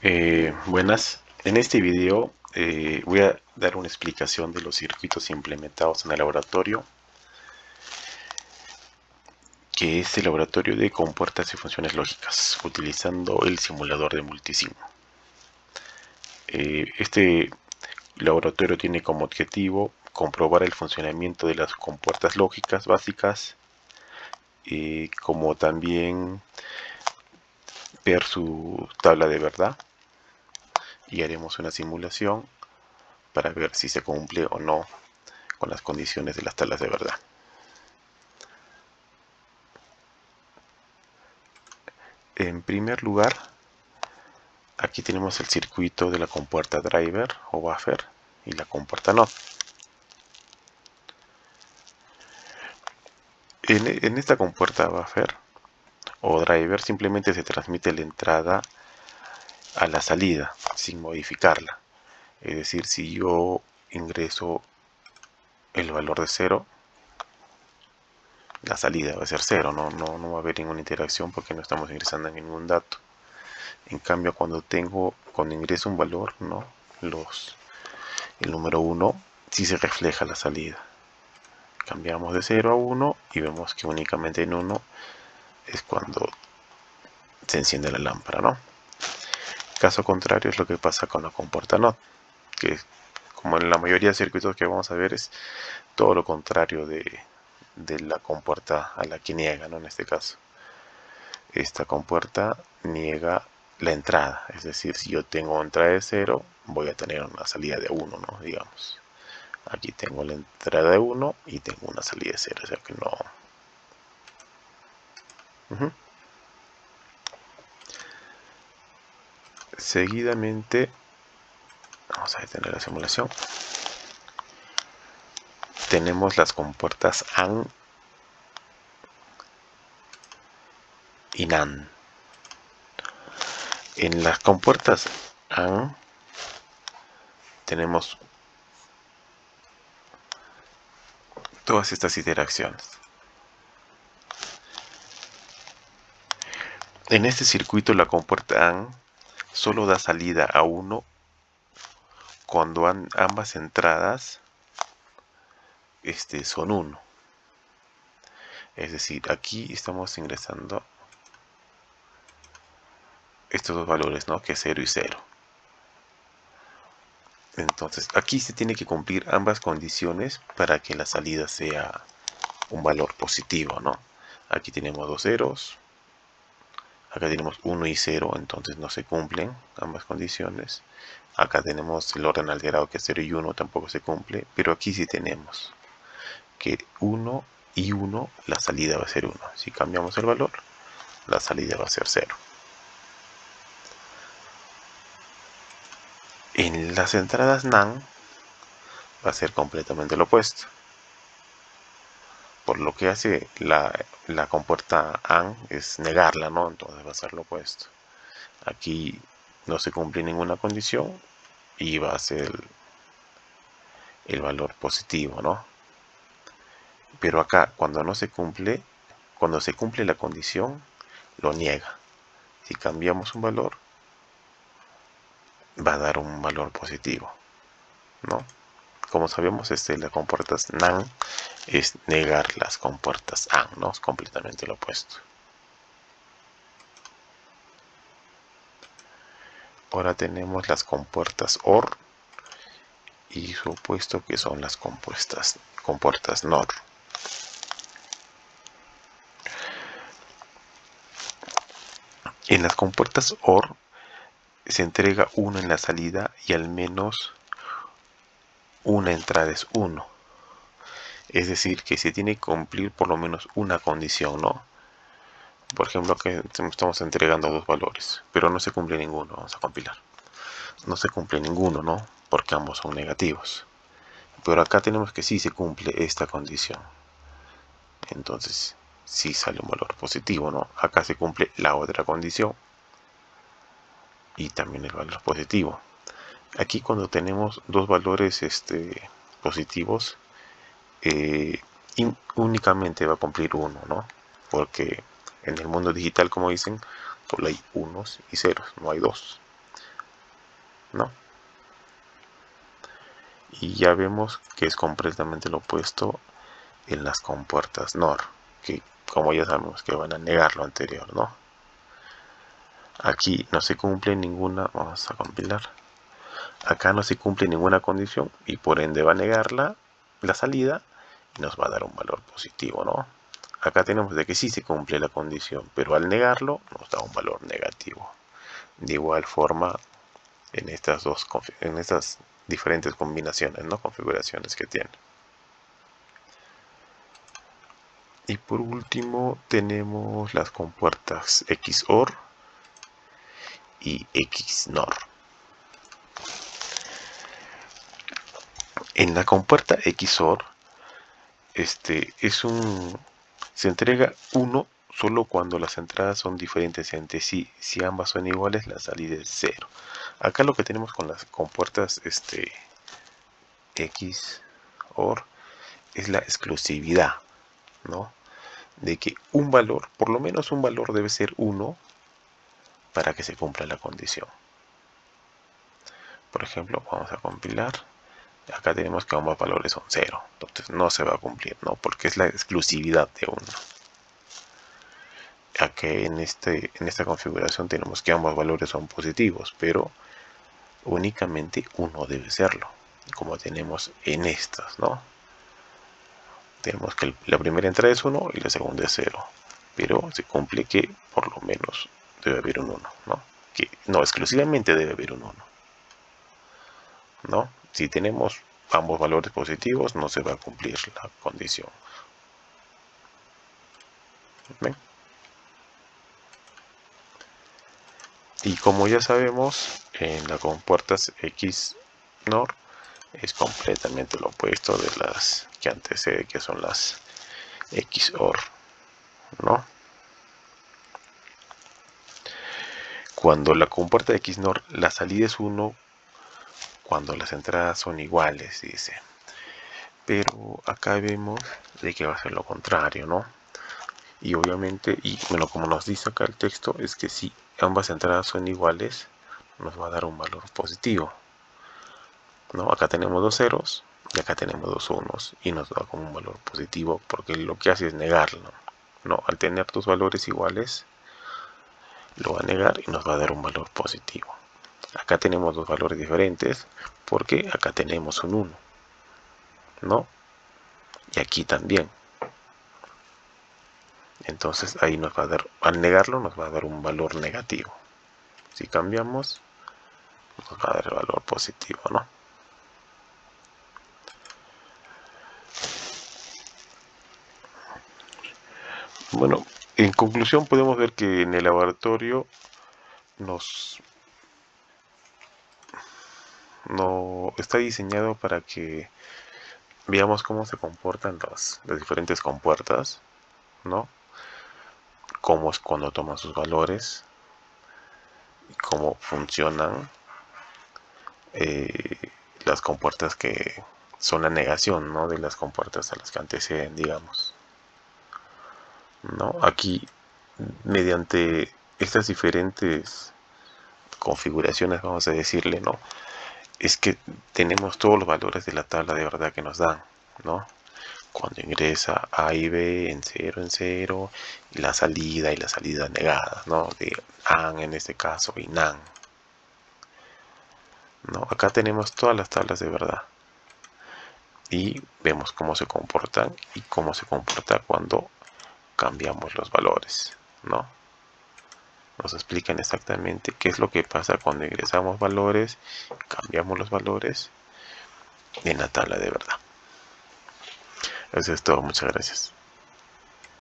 Buenas, en este video voy a dar una explicación de los circuitos implementados en el laboratorio, que es el laboratorio de compuertas y funciones lógicas, utilizando el simulador de multisim. Este laboratorio tiene como objetivo comprobar el funcionamiento de las compuertas lógicas básicas, como también ver su tabla de verdad, y haremos una simulación para ver si se cumple o no con las condiciones de las tablas de verdad. En primer lugar, aquí tenemos el circuito de la compuerta driver o buffer y la compuerta NOT. En esta compuerta buffer o driver simplemente se transmite la entrada a la salida sin modificarla. Es decir, si yo ingreso el valor de 0, la salida va a ser 0, no va a haber ninguna interacción porque no estamos ingresando ningún dato. En cambio, cuando ingreso un valor, ¿no? El número 1, sí se refleja la salida. Cambiamos de 0 a 1 y vemos que únicamente en 1 es cuando se enciende la lámpara, ¿no? Caso contrario es lo que pasa con la compuerta NOT, que como en la mayoría de circuitos que vamos a ver es todo lo contrario de la compuerta a la que niega, ¿no? En este caso, esta compuerta niega la entrada, es decir, si yo tengo entrada de 0, voy a tener una salida de 1, ¿no? Digamos, aquí tengo la entrada de 1 y tengo una salida de 0, o sea que no. Seguidamente, vamos a detener la simulación. Tenemos las compuertas AND y NAND. En las compuertas AND tenemos todas estas interacciones. En este circuito la compuerta AND solo da salida a 1 cuando ambas entradas son 1. Es decir, aquí estamos ingresando estos dos valores, ¿no? Que es 0 y 0. Entonces, aquí se tiene que cumplir ambas condiciones para que la salida sea un valor positivo, ¿no? Aquí tenemos dos ceros, acá tenemos 1 y 0, entonces no se cumplen ambas condiciones. Acá tenemos el orden alterado, que es 0 y 1, tampoco se cumple, pero aquí sí tenemos que 1 y 1, la salida va a ser 1. Si cambiamos el valor, la salida va a ser 0. En las entradas NAND va a ser completamente lo opuesto. Por lo que hace la compuerta AND es negarla, ¿no? Entonces va a ser lo opuesto. Aquí no se cumple ninguna condición y va a ser el valor positivo, ¿no? Pero acá, cuando se cumple la condición, lo niega. Si cambiamos un valor, va a dar un valor positivo, ¿no? Como sabemos, las compuertas NAND es negar las compuertas AND, ¿no? Es completamente lo opuesto. Ahora tenemos las compuertas OR y su opuesto, que son las compuertas NOR. En las compuertas OR se entrega 1 en la salida y al menos una entrada es 1. Es decir, que se tiene que cumplir por lo menos una condición, ¿no? Por ejemplo, que estamos entregando dos valores, pero no se cumple ninguno. Vamos a compilar. No se cumple ninguno, ¿no? Porque ambos son negativos. Pero acá tenemos que sí se cumple esta condición. Entonces, sí sale un valor positivo, ¿no? Acá se cumple la otra condición y también el valor positivo. Aquí cuando tenemos dos valores positivos, únicamente va a cumplir uno, ¿no? Porque en el mundo digital, como dicen, solo hay unos y ceros, no hay dos. ¿no? Y ya vemos que es completamente lo opuesto en las compuertas NOR, que como ya sabemos que van a negar lo anterior, ¿no? Aquí no se cumple ninguna, vamos a compilar, acá no se cumple ninguna condición y por ende va a negar la salida y nos va a dar un valor positivo, ¿no? Acá tenemos de que sí se cumple la condición, pero al negarlo nos da un valor negativo. De igual forma en estas diferentes combinaciones, ¿no? Configuraciones que tiene. Y por último tenemos las compuertas XOR y XNOR. En la compuerta XOR se entrega 1 solo cuando las entradas son diferentes entre sí. Si ambas son iguales, la salida es 0. Acá lo que tenemos con las compuertas XOR es la exclusividad, ¿no? De que un valor, por lo menos un valor debe ser 1 para que se cumpla la condición. Por ejemplo, vamos a compilar. Acá tenemos que ambos valores son 0, entonces no se va a cumplir, ¿no? Porque es la exclusividad de 1. Aquí en esta configuración tenemos que ambos valores son positivos, pero únicamente uno debe serlo, como tenemos en estas, ¿no? Tenemos que la primera entrada es 1 y la segunda es 0, pero se cumple que por lo menos debe haber un 1, ¿no? Que no, exclusivamente debe haber un 1, ¿no? Si tenemos ambos valores positivos, no se va a cumplir la condición. ¿Ven? Y como ya sabemos, en la compuertas XNOR es completamente lo opuesto de las que antecede, que son las XOR, ¿no? Cuando la compuerta XNOR, la salida es 1 cuando las entradas son iguales, dice. Pero acá vemos de que va a ser lo contrario, ¿no? Y obviamente, y bueno, como nos dice acá el texto, es que si ambas entradas son iguales, nos va a dar un valor positivo, ¿no? Acá tenemos dos ceros y acá tenemos dos unos y nos da como un valor positivo porque lo que hace es negarlo, ¿no? Al tener dos valores iguales, lo va a negar y nos va a dar un valor positivo. Acá tenemos dos valores diferentes porque acá tenemos un 1, ¿no? Y aquí también. Entonces ahí nos va a dar, al negarlo nos va a dar un valor negativo. Si cambiamos, nos va a dar el valor positivo, ¿no? Bueno, en conclusión podemos ver que en el laboratorio no está diseñado para que veamos cómo se comportan las diferentes compuertas, ¿no? Cómo es cuando toman sus valores, cómo funcionan las compuertas que son la negación, ¿no? De las compuertas a las que anteceden, digamos, ¿no? Aquí, mediante estas diferentes configuraciones, vamos a decirle, ¿no? Es que tenemos todos los valores de la tabla de verdad que nos dan, ¿no? Cuando ingresa A y B en 0, y la salida negada, ¿no? De AND en este caso y NAND, ¿no? Acá tenemos todas las tablas de verdad y vemos cómo se comportan y cómo se comporta cuando cambiamos los valores, ¿no? Nos explican exactamente qué es lo que pasa cuando ingresamos valores, cambiamos los valores en la tabla de verdad. Eso es todo, muchas gracias.